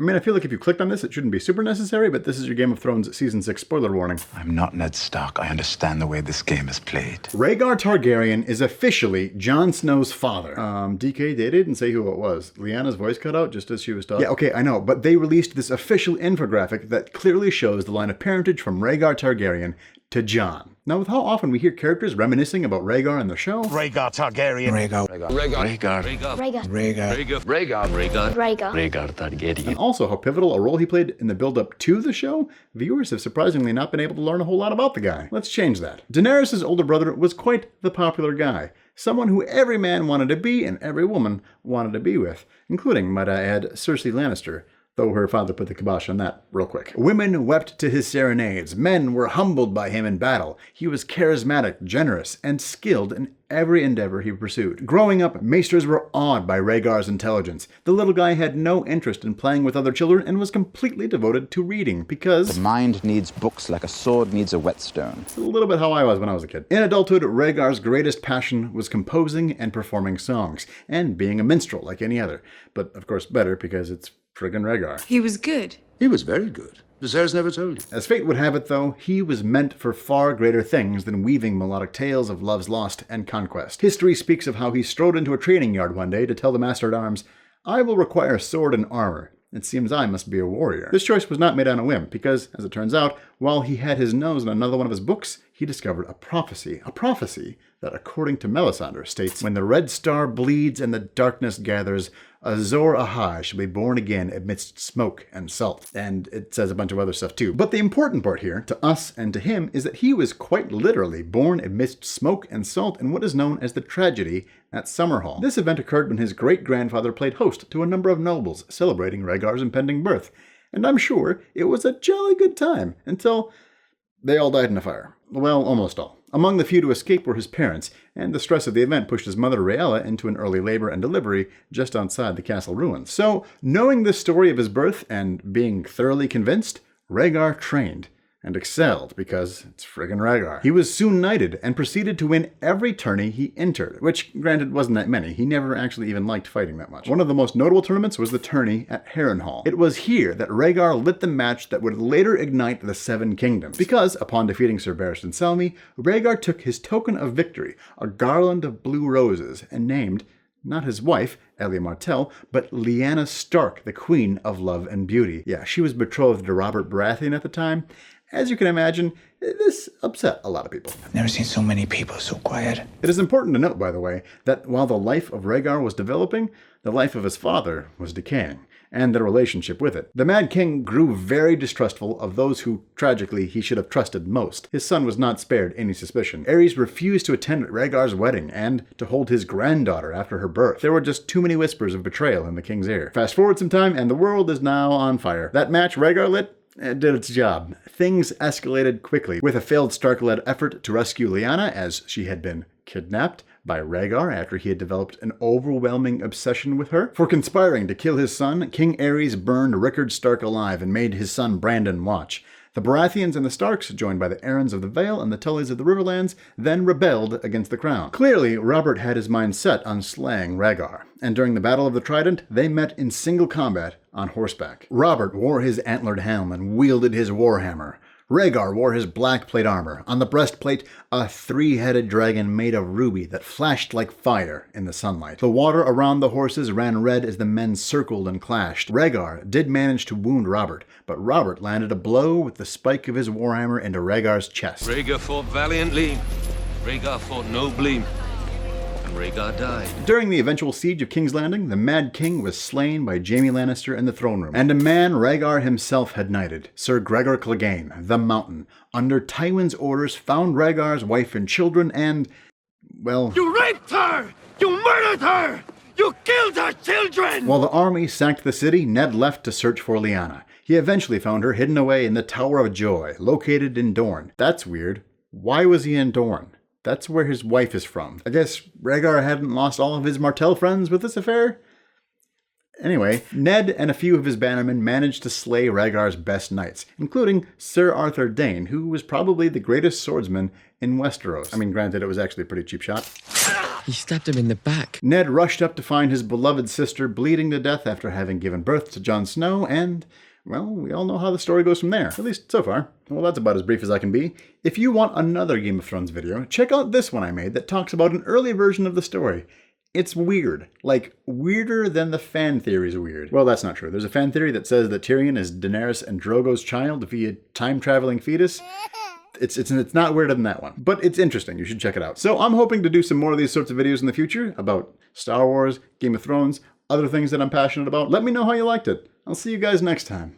I mean, I feel like if you clicked on this, it shouldn't be super necessary, but this is your Game of Thrones Season 6 spoiler warning. I'm not Ned Stark. I understand the way this game is played. Rhaegar Targaryen is officially Jon Snow's father. DK, they didn't say who it was. Lyanna's voice cut out just as she was talking. Yeah, okay, I know, but they released this official infographic that clearly shows the line of parentage from Rhaegar Targaryen to Jon. Now, with how often we hear characters reminiscing about Rhaegar in the show... Rhaegar Targaryen. Rhaegar. Targaryen. And also how pivotal a role he played in the build-up to the show, viewers have surprisingly not been able to learn a whole lot about the guy. Let's change that. Daenerys' older brother was quite the popular guy. Someone who every man wanted to be and every woman wanted to be with, including, might I add, Cersei Lannister. Though her father put the kibosh on that real quick. Women wept to his serenades. Men were humbled by him in battle. He was charismatic, generous, and skilled in every endeavor he pursued. Growing up, maesters were awed by Rhaegar's intelligence. The little guy had no interest in playing with other children and was completely devoted to reading because... The mind needs books like a sword needs a whetstone. It's a little bit how I was when I was a kid. In adulthood, Rhaegar's greatest passion was composing and performing songs, and being a minstrel like any other. But, of course, better because it's friggin' Rhaegar. He was good. He was very good. Viserys never told you. As fate would have it, though, he was meant for far greater things than weaving melodic tales of loves lost and conquest. History speaks of how he strode into a training yard one day to tell the Master-at-Arms, "I will require sword and armor. It seems I must be a warrior." This choice was not made on a whim, because, as it turns out, while he had his nose in another one of his books, he discovered a prophecy that, according to Melisandre, states, "When the red star bleeds and the darkness gathers, Azor Ahai shall be born again amidst smoke and salt." And it says a bunch of other stuff too. But the important part here, to us and to him, is that he was quite literally born amidst smoke and salt in what is known as the tragedy at Summerhall. This event occurred when his great-grandfather played host to a number of nobles celebrating Rhaegar's impending birth. And I'm sure it was a jolly good time until they all died in a fire. Well, almost all. Among the few to escape were his parents, and the stress of the event pushed his mother Rhaella into an early labor and delivery just outside the castle ruins. So, knowing this story of his birth and being thoroughly convinced, Rhaegar trained and excelled because it's friggin' Rhaegar. He was soon knighted and proceeded to win every tourney he entered, which granted wasn't that many. He never actually even liked fighting that much. One of the most notable tournaments was the tourney at Harrenhal. It was here that Rhaegar lit the match that would later ignite the Seven Kingdoms, because upon defeating Sir Barristan Selmy, Rhaegar took his token of victory, a garland of blue roses, and named not his wife, Elia Martell, but Lyanna Stark, the Queen of Love and Beauty. Yeah, she was betrothed to Robert Baratheon at the time. As you can imagine, this upset a lot of people. I've never seen so many people so quiet. It is important to note, by the way, that while the life of Rhaegar was developing, the life of his father was decaying, and their relationship with it. The Mad King grew very distrustful of those who, tragically, he should have trusted most. His son was not spared any suspicion. Aerys refused to attend Rhaegar's wedding and to hold his granddaughter after her birth. There were just too many whispers of betrayal in the king's ear. Fast forward some time, and the world is now on fire. That match Rhaegar lit, it did its job. Things escalated quickly, with a failed Stark-led effort to rescue Lyanna, as she had been kidnapped by Rhaegar after he had developed an overwhelming obsession with her. For conspiring to kill his son, King Aerys burned Rickard Stark alive and made his son Brandon watch. The Baratheons and the Starks, joined by the Arryns of the Vale and the Tullys of the Riverlands, then rebelled against the crown. Clearly, Robert had his mind set on slaying Rhaegar, and during the Battle of the Trident, they met in single combat on horseback. Robert wore his antlered helm and wielded his warhammer. Rhaegar wore his black plate armor. On the breastplate, a three-headed dragon made of ruby that flashed like fire in the sunlight. The water around the horses ran red as the men circled and clashed. Rhaegar did manage to wound Robert, but Robert landed a blow with the spike of his warhammer into Rhaegar's chest. Rhaegar fought valiantly. Rhaegar fought nobly. Rhaegar died. During the eventual siege of King's Landing, the Mad King was slain by Jaime Lannister in the throne room, and a man Rhaegar himself had knighted, Sir Gregor Clegane, the Mountain, under Tywin's orders, found Rhaegar's wife and children and, well... You raped her! You murdered her! You killed her children! While the army sacked the city, Ned left to search for Lyanna. He eventually found her hidden away in the Tower of Joy, located in Dorne. That's weird. Why was he in Dorne? That's where his wife is from. I guess Rhaegar hadn't lost all of his Martell friends with this affair? Anyway, Ned and a few of his bannermen managed to slay Rhaegar's best knights, including Sir Arthur Dayne, who was probably the greatest swordsman in Westeros. I mean, granted, it was actually a pretty cheap shot. He stabbed him in the back. Ned rushed up to find his beloved sister bleeding to death after having given birth to Jon Snow, and, well, we all know how the story goes from there, at least so far. Well, that's about as brief as I can be. If you want another Game of Thrones video, check out this one I made that talks about an early version of the story. It's weird. Like, weirder than the fan theories weird. Well, that's not true. There's a fan theory that says that Tyrion is Daenerys and Drogo's child via time-traveling fetus. It's not weirder than that one. But it's interesting. You should check it out. So I'm hoping to do some more of these sorts of videos in the future about Star Wars, Game of Thrones, other things that I'm passionate about. Let me know how you liked it. I'll see you guys next time.